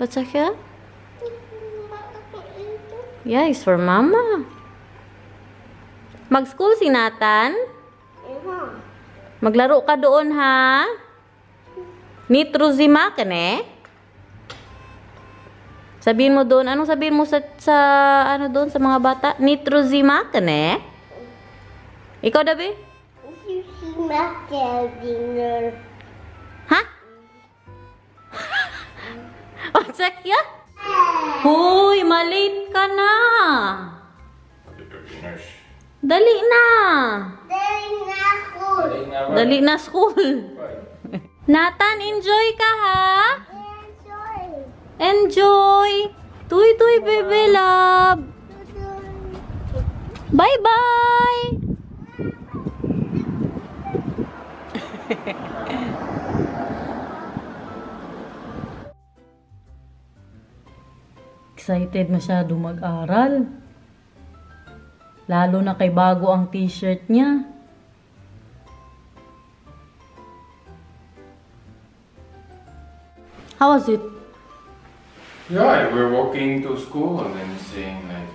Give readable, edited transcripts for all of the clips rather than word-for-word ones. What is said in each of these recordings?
What's that here? Yeah, it's for Mama. Mag-school si Nathan? Maglaro ka doon, ha? Nitrozima ka, ne? Sabihin mo doon, anong sabihin mo sa ano doon sa mga bata? Nitrozima ka, ne? Ikaw, Dabi? Ha? What's that here? Hoy, malate ka na. Dali na. Dali na school. Nathan, enjoy ka, ha? Enjoy. Tuy, baby love. Bye-bye. Excited masyado mag-aral. Lalo na kay bago ang t-shirt niya. How was it? Yeah, we're walking to school and then saying like,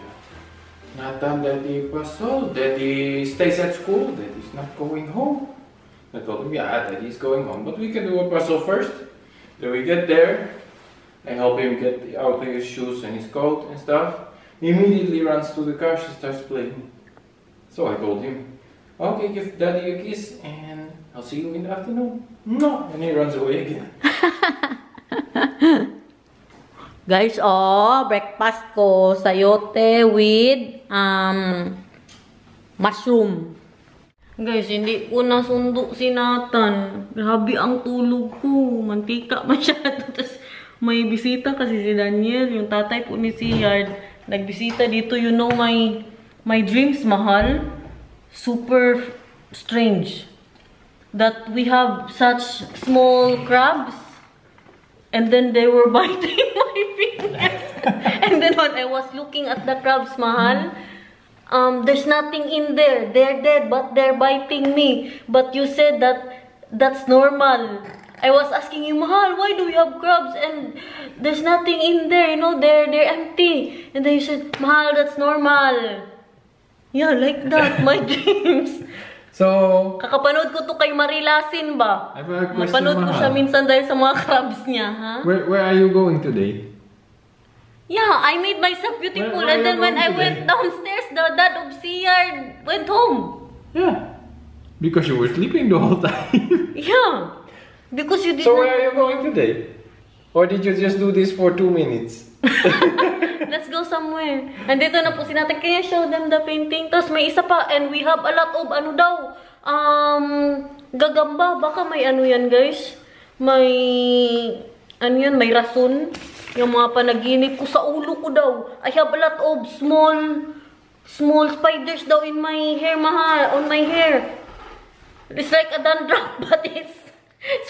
Nathan, Daddy Pasol, Daddy stays at school, Daddy's not going home. I told him, yeah, Daddy's going home, but we can do a puzzle first. Then we get there, I help him get out his shoes and his coat and stuff. He immediately runs to the car, she starts playing. So I told him, okay, give Daddy a kiss and I'll see you in the afternoon. No, and he runs away again. Guys, breakfast ko, sayote with mushroom. Guys, hindi ko nasundo si Nathan. Grabe ang tulog ko. Mantika masyado. Tapos may bisita kasi si Daniel, yung tatay po ni Siyard. Nagbisita dito, you know, my dreams, mahal. Super strange. That we have such small crabs. And then they were biting my fingers. And then when I was looking at the crabs, mahal, there's nothing in there. They're dead, but they're biting me. But you said that that's normal. I was asking you, mahal, why do we have crabs? And there's nothing in there, you know, they're empty. And then you said, mahal, that's normal. Yeah, like that, my dreams. So, kakapanood ko to kay Marilasin ba? I have a question, napanood ko siya minsan dahil sa mga crabs niya, ha? Where are you going today? Yeah, I made myself beautiful. Where and then when I today? went downstairs, the dad of Siyard went home. Yeah, because you were sleeping the whole time. Yeah, because you did So not... where are you going today? Or did you just do this for 2 minutes? Let's go somewhere. Andito na po si Nathan. Kaya show them the painting. Tapos may isa pa. And we have a lot of ano daw. Gagamba. Baka may ano yan, guys. May... Ano yan? May rason. Yung mga panaginip ko sa ulo ko daw. I have a lot of small spiders daw in my hair, mahal. On my hair. It's like a dandruff, but it's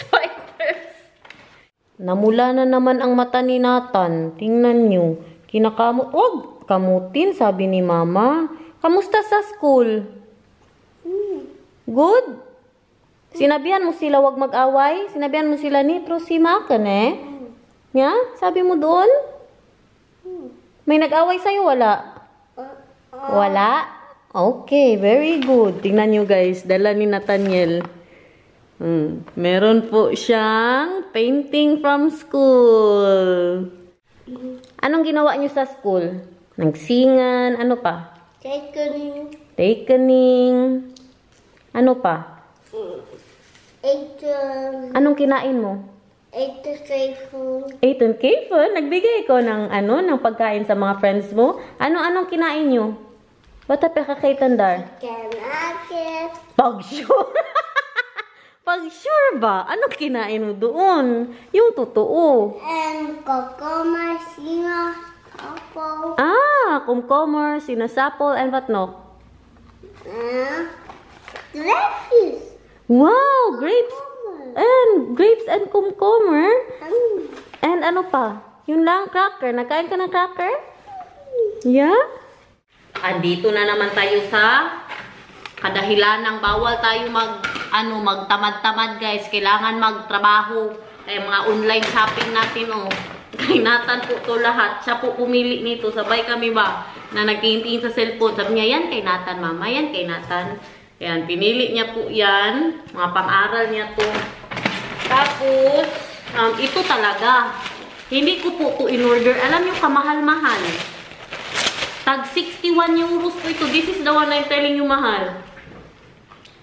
spiders. Namula na naman ang mata ni Nathan. Tingnan nyo. Kinakamot. Wag kamutin, sabi ni Mama. Kamusta sa school? Good? Sinabihan mo sila wag mag-away? Sinabihan mo sila nitrozima ka, ne? Yeah? Sabi mo doon? May nag-away sa'yo? Wala? Wala? Okay, very good. Tingnan nyo, guys. Dala ni Nathaniel. Meron po siyang painting from school. Anong ginawa niyo sa school? Nagsingan, ano pa? Takening. Ano pa? Anong kinain mo? Ate and Kayfon? Nagbigay ko ng ano, ng pagkain sa mga friends mo? Anong kinain niyo? Bata pa kakaitandar? Pag-sure. Pag-sure ba? Anong kinain mo doon? Yung totoo. Cucumber, sinasapol. Cucumber, sinasapol, and what no? Grapes. Wow, grapes. And grapes and cucumber. And ano pa? Yun lang, cracker. Nakain ka ng cracker? Yeah? Andito na naman tayo sa kadahilanang bawal tayo magtamad-tamad, guys. Kailangan magtrabaho. Kaya mga online shopping natin, oh. Kay Nathan po to lahat. Siya po pumili nito. Sabay kami ba na nagtingin sa cellphone. Sabi niya, yan kay Nathan, mama. Yan kay Nathan. Yan, pinili niya po yan. Mga pang-aral niya to. Tapos, ito talaga. Hindi ko po to in-order. Alam niyo, kamahal-mahal. Tag 61 euros po ito. This is the one I'm telling you, mahal.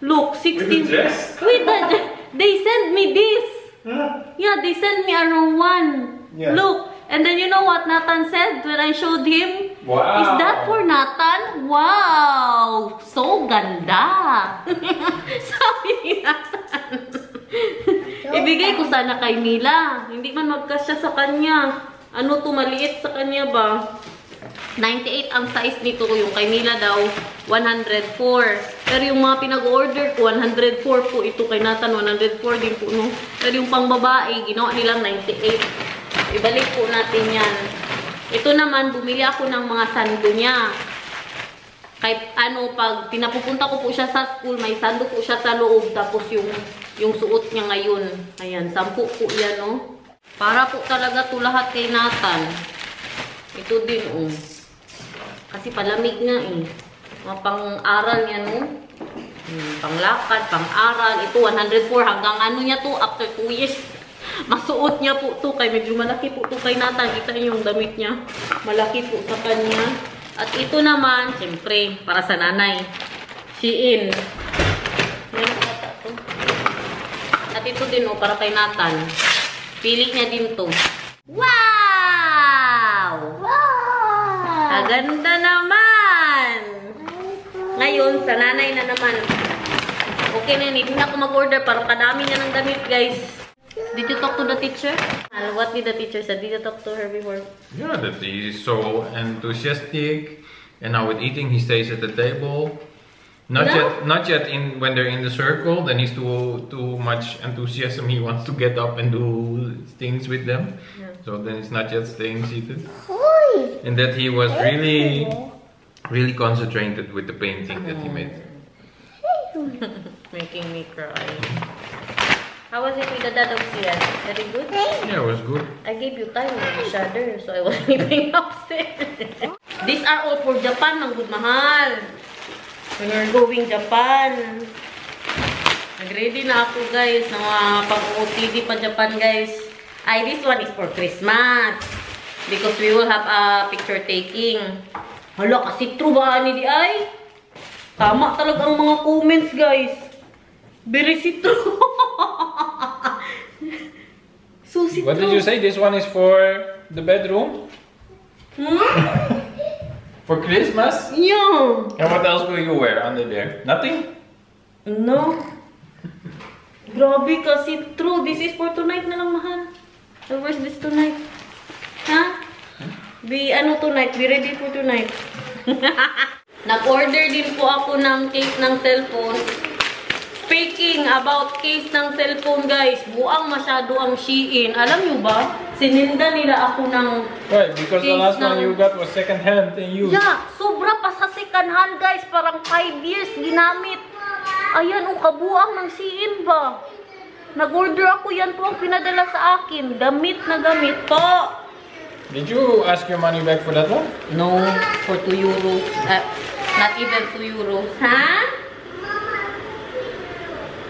Look, 60. With the dress? With the dress. They sent me this. Huh? Yeah, they sent me around one. Yeah. Look, and then you know what Nathan said when I showed him? Wow. Is that for Nathan? Wow! So ganda! Sabi ni Nathan. Ibigay ko sana kay Mila. Hindi man magkasya sa kanya. Ano to, maliit sa kanya ba? 98 ang size nito. Yung kay Mila daw, 104. Pero yung mga pinag-order ko, 104 po. Ito kay Nathan, 104 din po, no? Pero yung pang babae, ginawa nilang 98. Ibalik po natin yan. Ito naman, bumili ako ng mga sando niya. Kahit ano, pag pinapupunta ko po siya sa school, may sando po siya sa loob. Tapos yung suot niya ngayon. Ayan, 10 po yan, no? Para po talaga to lahat kay Nathan. Ito din, oh. Kasi palamig nga, eh. Mga pang-aral niya, no? Panglakad, pang-aral. Ito, 104. Hanggang ano niya to, after 2 years. Masuot niya po to. Kay medyo malaki po to kay Nathan. Kita niyo yung damit niya. Malaki po sa kanya. At ito naman, siyempre, para sa nanay. Shein. Meron ata to. At ito din, oh, para kay Nathan. Pili niya din to. Wow! Wow! Aganda naman! Ngayon, sa nanay na naman. Okay na, hindi na ako mag-order para kadami niya ng damit, guys. Did you talk to the teacher? What did the teacher say? Did you talk to her before? Yeah, that he is so enthusiastic, and now with eating he stays at the table. Not yet in when they're in the circle. Then he's too much enthusiasm. He wants to get up and do things with them. Yeah. So then he's not yet staying seated. And that he was really concentrated with the painting that he made. Making me cry. How was it with the dad of Sian? Very good? Yeah, it was good. I gave you time with the shadow, so I was sleeping upstairs. These are all for Japan, ang good mahal. When we're going Japan. Nag-ready na ako, guys, ng mga pag-OOTD pa Japan, guys. This one is for Christmas. Because we will have a picture taking. Hala, kasi true ba ni di ay? Tama talaga ang mga comments, guys. Very true. So What did you say? This one is for the bedroom? For Christmas? Yeah. And what else will you wear under there? Nothing? No. Grabe kasi true. This is for tonight na lang, mahal. I wear this tonight. Ha? Ano tonight? Be ready for tonight. Nag-order din po ako ng case ng cellphone. Speaking about case ng cellphone, guys, buang masyado ang Shein. Alam nyo ba? Sininda nila ako ng Right, because the last one you got was second hand and used. Yeah, sobra pa sa second hand, guys. Parang 5 years ginamit. Ayan, kabuang ng Shein ba? Nag-order ako, yan po ang pinadala sa akin. Gamit na gamit po. Did you ask your money back for that one? No, for 2 euros. Not even 2 euros. Ha?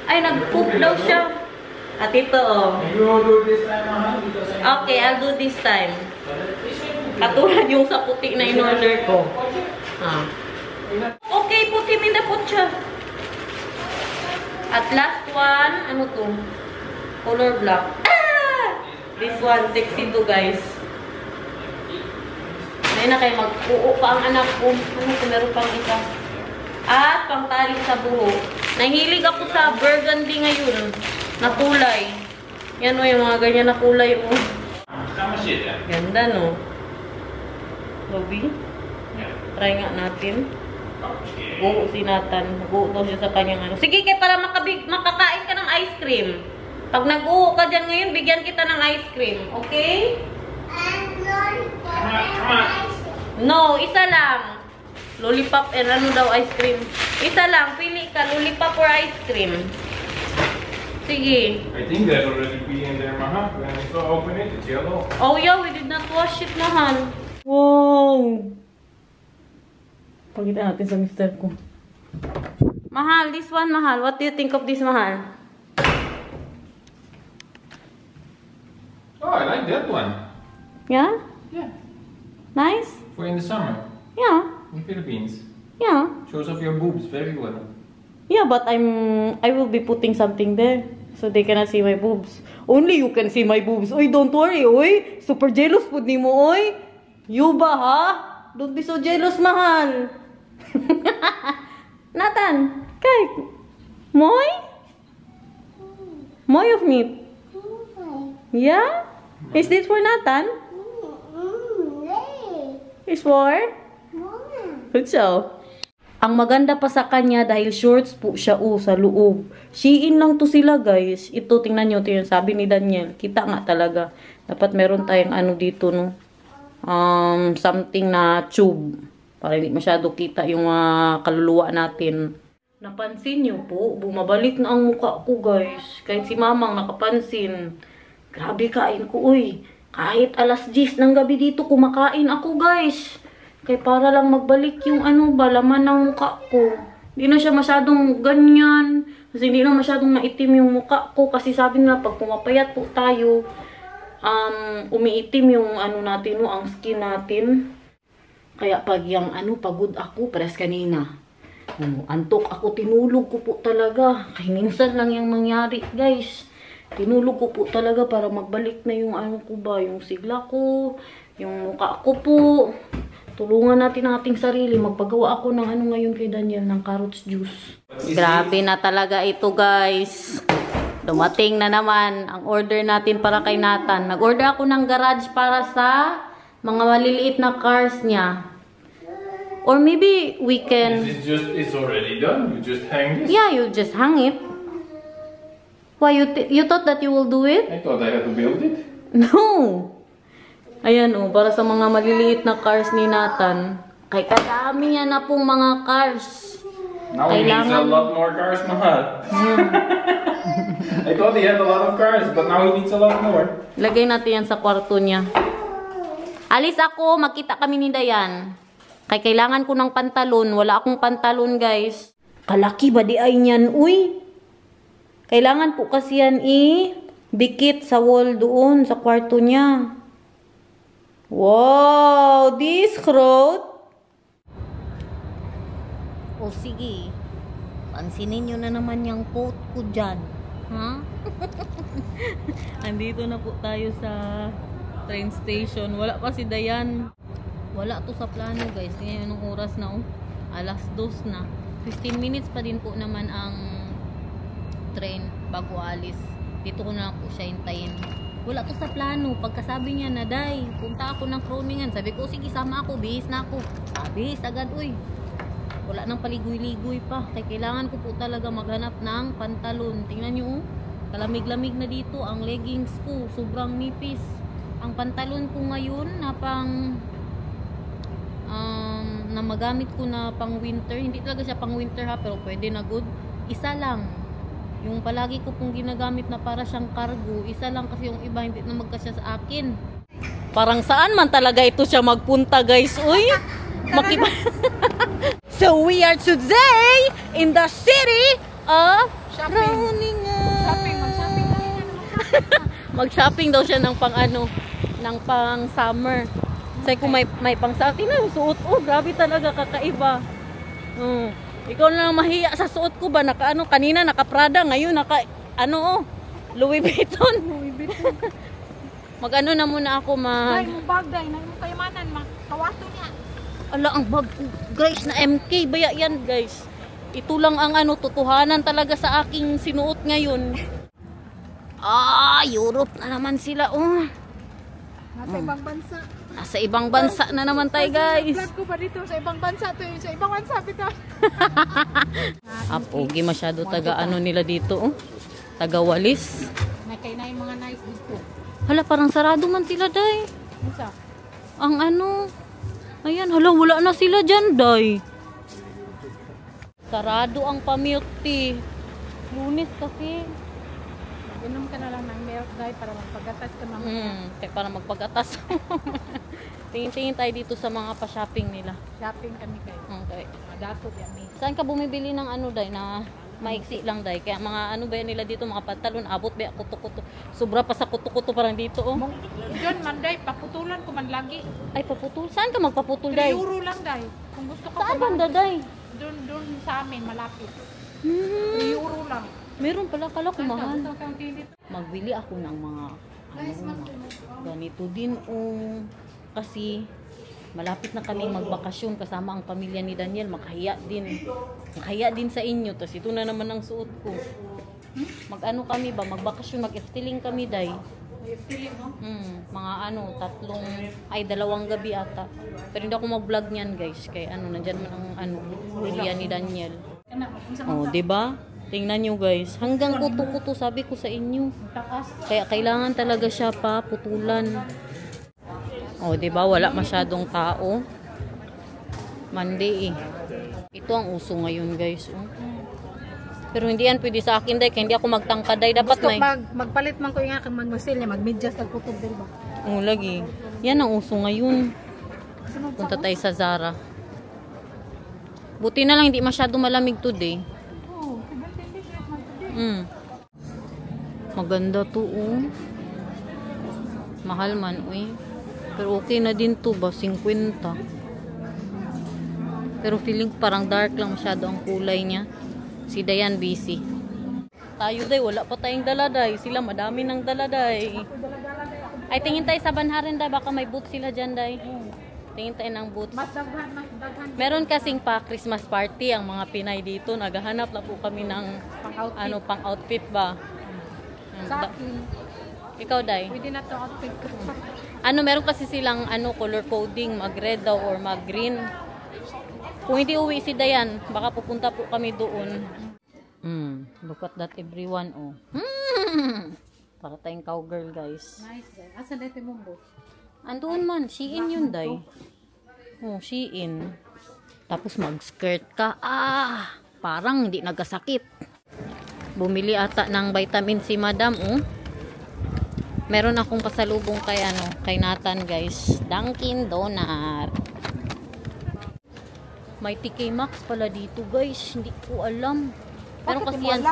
Ay, nag-poop daw siya. At ito, oh. You do this time, because Okay, I'll do this time. Katulad yung sa puti na in-order ko. Okay, put him in the butcher. At last one, ano to? Color black. This one, sexy to, guys. Ngayon na kayo mag-uo pa ang anak ko. Ano kung meron pang isa? At pangtali sa buhok. Nahilig ako sa burgundy ngayon. Na kulay. Yan o, yung mga ganyan na kulay o. Ganda, no? Lobby? Try nga natin. Buo si Nathan. Buo daw siya sa kanyang ano. Sige, kaya para makakain ka ng ice cream. Pag nag-uho ka dyan ngayon, bigyan kita ng ice cream. Okay? No, isa lang. Lollipop and ano daw ice cream. Isa lang, pili ka, lollipop or ice cream. Sige. I think there's already pee in there, Maha. When we go open it, it's yellow. Oh yeah, we did not wash it, mahal. Wow! Pakita natin sa mister ko. Mahal, this one, mahal. What do you think of this, mahal? Oh, I like that one. Yeah? Yeah. Nice? For in the summer. Yeah. In the Philippines. Yeah. Shows off your boobs very well. Yeah, but I will be putting something there. So they cannot see my boobs. Only you can see my boobs. Oy, don't worry, oy. Super jealous po ni mo, oy. You ba, ha? Don't be so jealous, mahal. Nathan, kay. Moy? Moy of meat. Yeah? Is this for Nathan? Is for? Good show. Ang maganda pa sa kanya dahil shorts po siya sa loob. Shein lang to sila, guys. Ito, tingnan nyo. Ito yung sabi ni Daniel. Kita nga talaga. Dapat meron tayong ano dito, no? Something na tube. Para hindi masyado kita yung kaluluwa natin. Napansin nyo po, bumabalik na ang mukha ko, guys. Kahit si mamang nakapansin. Grabe kain ko, uy. Kahit alas 10 ng gabi dito, kumakain ako, guys. Kaya para lang magbalik yung laman ng mukha ko. Hindi na siya masyadong ganyan. Kasi hindi na masyadong maitim yung mukha ko. Kasi sabi nila, pag pumapayat po tayo, umiitim yung natin, ang skin natin. Kaya pag yung pagod ako, pares kanina. Antok ako, tinulog ko po talaga. Kaya minsan lang yung mangyari, guys. Tinulog ko po talaga para magbalik na yung yung sigla ko, yung mukha ko po. Tulungan natin ang ating sarili. Magpagawa ako ng ngayon kay Daniel, ng carrots juice. Grabe na talaga ito, guys. Dumating na naman ang order natin para kay Nathan. Nag-order ako ng garage para sa mga maliliit na cars niya. Or maybe we can... It's already done. You just hang this. Yeah, you just hang it. Why, you thought that you will do it? I thought I had to build it. No! Ayan para sa mga maliliit na cars ni Nathan. Kay kadami niya na pong mga cars. Now he needs a lot more cars, mahal. I thought he had a lot of cars, but now he needs a lot more. Lagay natin yan sa kwarto niya. Alis ako, magkita kami ni Dayan. Kay kailangan ko ng pantalon. Wala akong pantalon, guys. Kalaki ba di ay niyan, uy? Kailangan po kasi yan dikit sa wall doon, sa kwarto niya. Wow! This crowd! O sige, pansinin nyo na naman yung coat ko dyan. Ha? Andito na po tayo sa train station. Wala pa si Dayan. Wala to sa plano, guys. Ngayon anong oras na, alas 2 na. 15 minutes pa din po naman ang train bago alis. Dito ko na lang po siya hintayin. Wala to sa plano. Pagkasabi niya na, Day, punta ako ng Croningan. Sabi ko, sige, sama ako. Bihis na ako. Bihis agad, uy. Wala nang paligoy-ligoy pa. Kaya kailangan ko po talaga maghanap ng pantalon. Tingnan nyo, kalamig-lamig na dito. Ang leggings ko, sobrang nipis. Ang pantalon ko ngayon na na magamit ko na pang winter. Hindi talaga siya pang winter ha, pero pwede na good. Isa lang. Yung palagi ko pong ginagamit na para siyang cargo, isa lang kasi yung iba hindi na magkasya sa akin. Parang saan man talaga ito siya magpunta, guys. Uy! So we are today in the city of Croningan. Mag-shopping. Mag-shopping daw siya ng ng pang summer. Say kung may pang summer, tingnan suot. Oh, grabe talaga, kakaiba. Ikaw na lang mahiya sa suot ko ba? Kanina naka-Prada, ngayon Louis Vuitton. Mag-ano na muna ako Ay, mong bagay, na mong kayamanan, kawato niya. Ala, ang bag ko, guys, na MK. Baya yan, guys. Ito lang ang totohanan talaga sa aking sinuot ngayon. Europe na naman sila, Nasa ibang bansa. Nasa ibang bansa na naman tayo, guys. Vlog ko pa dito sa ibang bansa to, sa ibang bansa bitaw. Apogi masyado taga nila dito, taga Walis. Nakay na yung mga nice dito. Hala, parang sarado man sila, Day. Isa. Ang ayan, hala, wala na sila dyan, Day. Sarado ang pa-milk tea. Lunes kasi. Mag-inom ka na lang ng milk dahil para magpagatas ka mamaya. Para magpagatas. Tingin-tingin tayo dito sa mga pa-shopping nila. Shopping kami kayo. Okay. Dato yan eh. Saan ka bumibili ng ano, day, na maiksi lang, day? Kaya mga ano ba yan nila dito, mga pantalon, abot ba, kuto-kuto. Sobra pa sa kuto-kuto parang dito, oh. Diyan man day, paputulan ko man lagi. Ay, paputol. Saan ka magpaputol, 3 day? euro lang day. Kung gusto ka Saan banda, day? Doon sa amin, malapit. Hmm. 3 euro lang. Meron pala, kala ko mahal. Gusto kang tilit. Magbili ako ng mga ganito din, oh. Kasi malapit na kami magbakasyon kasama ang pamilya ni Daniel. Makahiya din sa inyo. Tapos ito na naman ang suot ko. Mag-ano kami ba? Magbakasyon, mag-efteling kami, day. Efteling, no? Mga ano, 2 gabi ata. Pero hindi ako mag-vlog niyan, guys. Kaya ano, nandyan man ang ano, pamilya ni Daniel. Oh, 'di ba? Tingnan nyo, guys. Hanggang kuto-kuto, sabi ko sa inyo. Kaya kailangan talaga siya pa putulan. Oh, 'di ba? Wala masyadong tao. Monday eh. Ito ang uso ngayon, guys. Oh. Pero hindi yan pwede sa akin, day. Kaya hindi ako magtangkad, day. Dapat Gusto na magpalit man ko yung aking magmasil niya, magmedyas at kutob din ba? oh, lagi. Yan ang uso ngayon. Punta tayo sa Zara. Buti na lang hindi masyado malamig today. Oo, 17 degrees man today. Maganda to, oh. Mahal man, uy. Pero okay na din to ba? 50. Pero feeling ko parang dark lang masyado ang kulay niya. Si Dayan busy. Tayo, day, wala pa tayong daladay. Sila madami ng daladay. Ay, tingin tayo sa Banharin, day. Baka may booth sila dyan, day. Tingin tayo ng booth. Mas daghan. Meron kasing pa Christmas party ang mga Pinay dito. Naghahanap na po kami ng pang-outfit ba? Sa akin, Ikaw, day. pwede na to outfit ko. Meron kasi silang color coding, mag-red daw or mag-green. Kung hindi uwi si Dayan, baka pupunta po kami doon. Look at that, everyone, oh. Para tayong cowgirl, guys. Nice, guys. Asa dito mong boss? Andoon man, Shein yun, day. Oh, Shein. Tapos mag-skirt ka. Parang hindi nagkasakit. Bumili ata ng vitamin si Madam, oh. Meron akong pasalubong kay Nathan, guys. Dunkin Donut. May TK Maxx pala dito, guys. Hindi ko alam. Pero kasi yan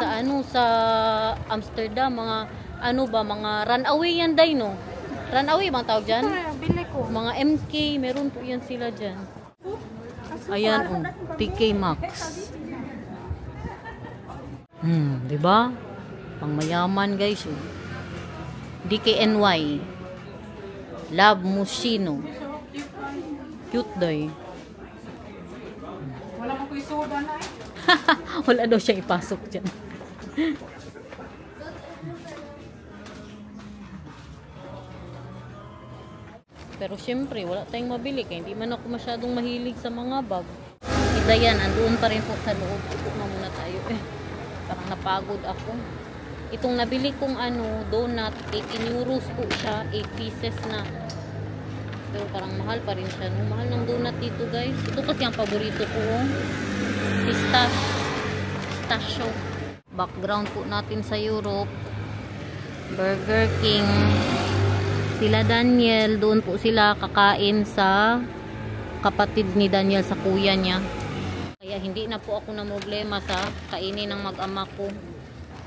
sa Amsterdam, mga mga runaway yan, day, no? Runaway bang tawag dyan? Bili ko. Mga MK, meron po yan sila dyan. Ayan, oh. TK Maxx. Diba? Pang mayaman, guys, oh. DKNY. Love Mushino. Cute, day. Wala mo ko isoda na eh. Wala daw siya ipasok dyan. Pero syempre, wala tayong mabili. Kaya hindi man ako masyadong mahilig sa mga bag. Ida yan, andoon pa rin po sa loob. Upo na muna tayo. Parang napagod ako. Itong nabili kong donut, 18 euros po siya. 8 pieces na. Pero parang mahal pa rin siya. Mahal ng donut dito, guys. Ito kasi ang paborito ko, oh. Pistachio. Background po natin sa Europe. Burger King. Sila Daniel, doon po sila kakain sa kapatid ni Daniel, sa kuya niya. Kaya hindi na po ako na problema sa kainin ng mag-ama ko.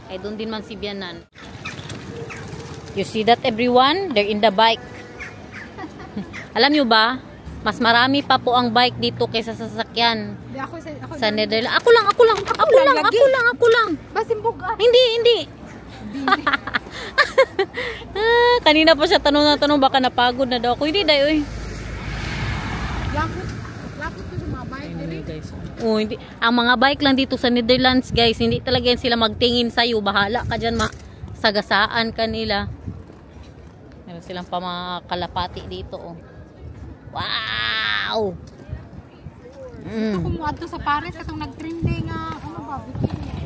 Ay doon din man si Bianan. You see that, everyone? They're in the bike. Alam nyo ba? Mas marami pa po ang bike dito kaysa sa sasakyan. Ako Sa Netherlands. Ako lang. Basimbog ah. Hindi. Kanina pa siya tanong baka napagod na daw ako. Hindi, day, oy. Lapot ko sa mga bike. Guys. Oh, hindi. Ang mga bike lang dito sa Netherlands, guys, hindi talaga yan sila magtingin sa'yo. Bahala ka dyan, sagasaan kanila. Meron silang pa mga kalapati dito, oh. Wow! Gusto ko mo adto sa Paris kasang nag-trending bikini.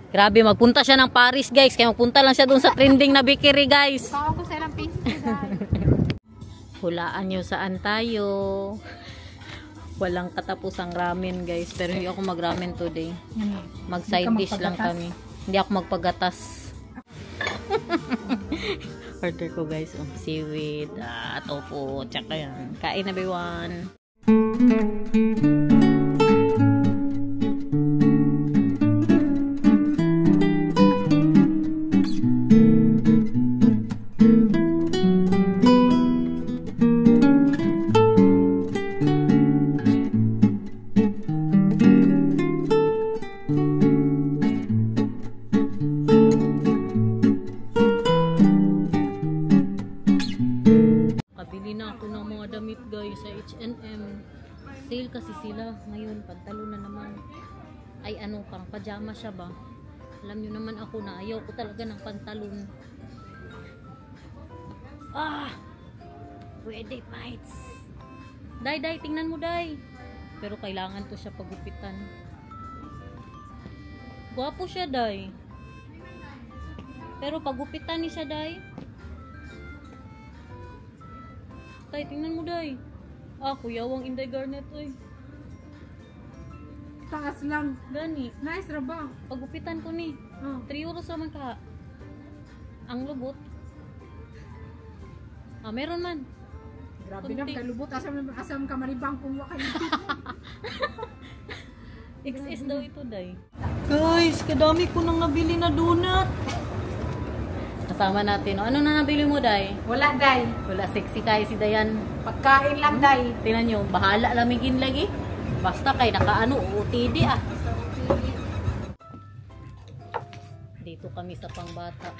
Grabe, magpunta siya ng Paris, guys. Kaya magpunta lang siya doon sa trending na bikini, guys. Tawag ko sa ilang page guys. Hulaan nyo saan tayo. Walang katapusang ramen, guys. Pero hindi ako mag-ramen today. Mag-side dish lang kami. Hindi ako magpagatas. Order ko guys, seaweed, tofu, tsaka yan. Kain everyone. Kabili na ako ng mga damit guys sa H&M. Sale kasi sila ngayon. Pantalon na naman. Ay ano, pang pajama siya ba? Alam nyo naman ako na ayaw ko talaga ng pantalon. Pwede bites. Day, tingnan mo day. Pero kailangan to siya pagupitan. Gwapo siya day. Pero pagupitan ni siya day. Tay, tingnan mo day. Kuyawang Inday Garnet oy. Taas lang. Gani. Nice ra ba? Pagupitan ko ni. 3 euros naman ka. Ang lubot. Meron man. Grabe na, kalubot. Asam ka maribang kung wakay. XS daw ito day. Guys, kadami ko nang nabili na donut. Kasama natin. Ano na nabili mo, Day? Wala, Day. Wala, sexy kayo si Dayan. Pagkain lang, Day. Tingnan nyo, bahala lamigin lagi. Basta kay nakaano, OOTD Dito kami sa pangbata.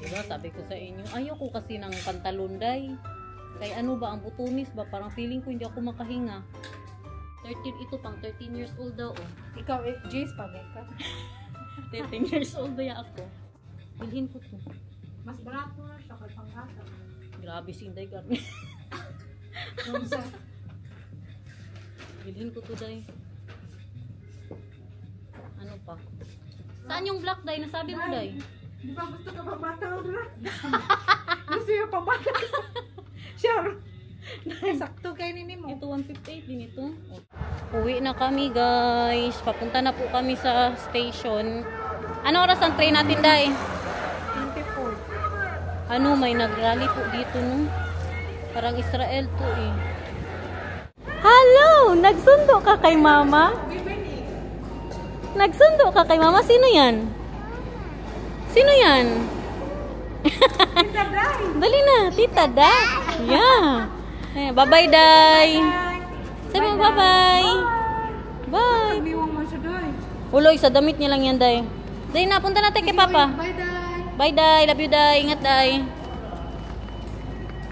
Diba, sabi ko sa inyo, ayoko kasi ng pantalon, Day. Kay ano ba, ang butunis ba? Parang feeling ko hindi ako makahinga. 13, ito pang 13 years old daw, Ikaw, Jace, pagay ka. 13 years old ba ako? Bilhin ko to. Mas barato na siya kay panghata. Grabe si Inday Garnet. Bilhin ko to, Day. Ano pa? Saan yung black, Day? Nasabi mo, Day? Di ba gusto ka pabata o na? Gusto yung pabata. Siya. Sakto kay nini mo. Ito 158 din ito. Uwi na kami, guys. Papunta na po kami sa station. Ano oras ang train natin, Day? 24. Ano, may nagrally po dito, no? Parang Israel to, Hello! Nagsundo ka kay Mama? Nagsundo ka kay Mama? Sino yan? Sino yan? Tita Day! Dali na, Tita Day! Yeah! Bye-bye, Day! Sabi mo, bye-bye! Bye! Pagbiwang mo siya, Day. Uloy, sa damit niya lang yan, Day. Day na, punta natin kay Papa. Bye, Day! Bye, Day. Love you, Day. Ingat, Day.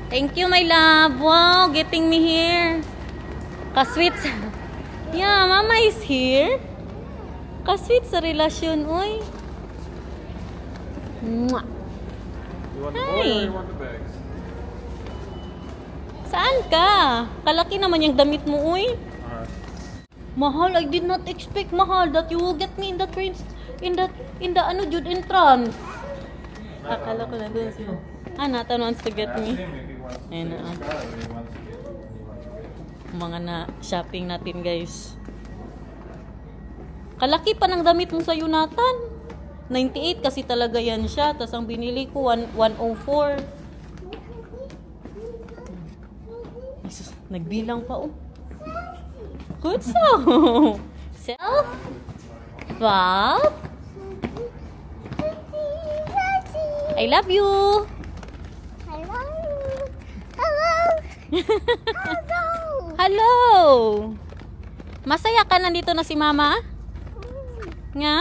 Thank you, my love. Wow, getting me here. Kasweet. Yeah, Mama is here. Kasweet sa relasyon, uy. Mwah. You want the the boy or you want the bags? Saan ka? Kalaki naman yung damit mo, uy. Mahal, I did not expect, Mahal, that you will get me in the train, in the ano, Jude entrance. Akala ko na doon siya. Nathan wants to get me. Ayun na. Mga na shopping natin, guys. Kalaki pa ng damit mo sa'yo, Nathan. 98 kasi talaga yan siya. Tapos ang binili ko, 104. Jesus, nagbilang pa, Good so. Self. 12. I love you. Hello. Hello. Hello. Hello. Masaya ka nandito na si Mama? Nga?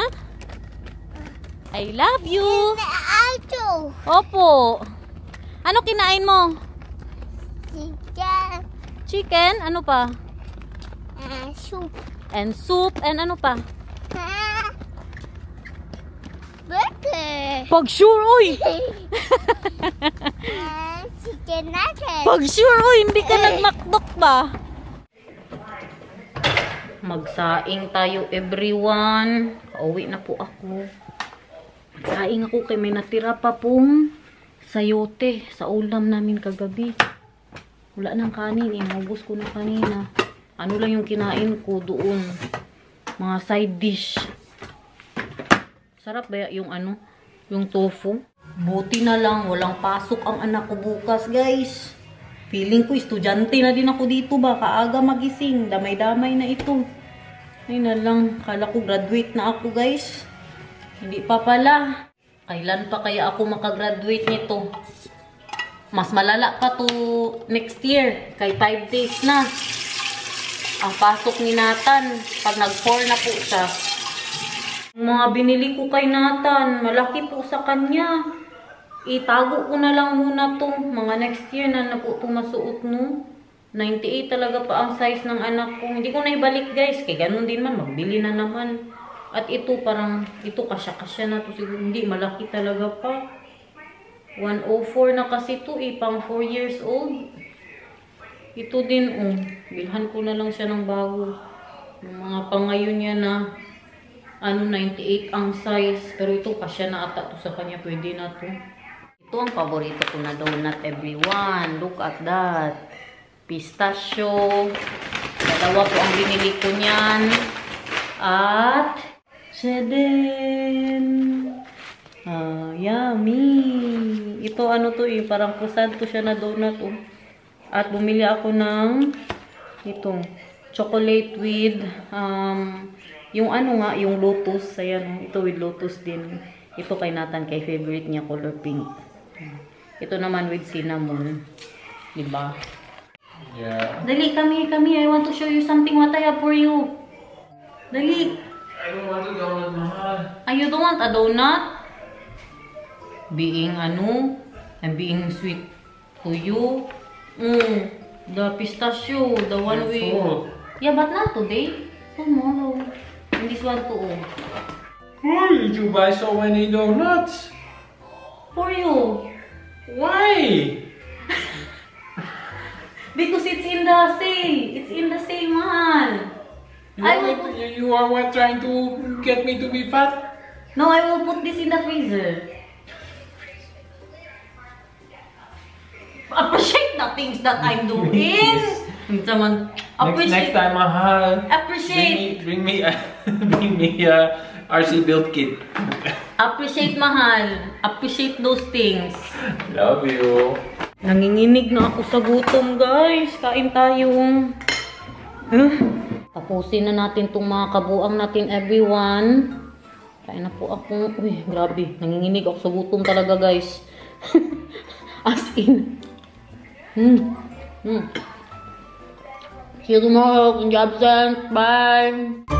I love you. Auto. Opo. Ano kinain mo? Chicken. Chicken? Ano pa? Soup. And soup. And ano pa? Burger. Pag sure, uy! Chicken nuggets. Pag sure, uy! Hindi ka nagmakdok ba? Magsaing tayo, everyone. Pauwi na po ako. Magsaing ako kay may natira pa pong sayote sa ulam namin kagabi. Wala nang kanin. Inaubos ko na kanina. Ano lang yung kinain ko doon. Mga side dish. Sarap ba yung ano? yung tofu. Buti na lang, walang pasok ang anak ko bukas, guys. Feeling ko, estudyante na din ako dito ba? Kaaga magising. Damay-damay na ito. Ay na lang, kala ko graduate na ako, guys. Hindi pa pala. Kailan pa kaya ako makagraduate nito? Mas malala pa to next year. Kay 5 days na. Ang pasok ni Nathan, pag nag-4 na po siya. Mga binili ko kay Nathan, malaki po sa kanya. Itago ko na lang muna to. Mga next year na po ito masuot, no? 98 talaga pa ang size ng anak ko. Hindi ko na ibalik, guys. Kaya ganun din man, magbili na naman. At ito parang, ito kasya-kasya na to. Siguro hindi, malaki talaga pa. 104 na kasi to eh, pang 4 years old. Ito din, oh. Bilhan ko na lang siya ng bago. Yung mga pangayon niya na, 98 ang size. Pero ito, kasya na ata to sa kanya. Pwede na to. Ito ang paborito ko na donut, everyone. Look at that. Pistachio. Dalawa po ang binili ko niyan. At, Sheden. Yummy. Ito ano to eh, parang croissant to siya na donut, oh. At bumili ako ng itong chocolate with yung ano nga, yung lotus. Ayan, ito with lotus din. Ito kay Nathan, kay favorite niya, color pink. Ito naman with cinnamon. Diba? Yeah. Dali, kami. I want to show you something what I have for you. Dali. I don't want a donut, mahal. You don't want a donut? Being ano? I'm being sweet to you. The pistachio, the one You're we... full. Yeah, but not today. Tomorrow. And this one too. Why did you buy so many donuts? For you. Why? Because it's in the sale. It's in the sale, man. You are what, trying to get me to be fat? No, I will put this in the freezer. Appreciate the things that I'm doing. Next time, mahal. Appreciate. Bring me RC build kit. Appreciate, mahal. Appreciate those things. Love you. Nanginginig na ako sa gutom, guys. Kain tayo. Tapusin na natin itong mga kabuang natin, everyone. Kain na po ako. Uy, grabe. Nanginginig ako sa gutom talaga, guys. As in. See you tomorrow. Good job, Bye.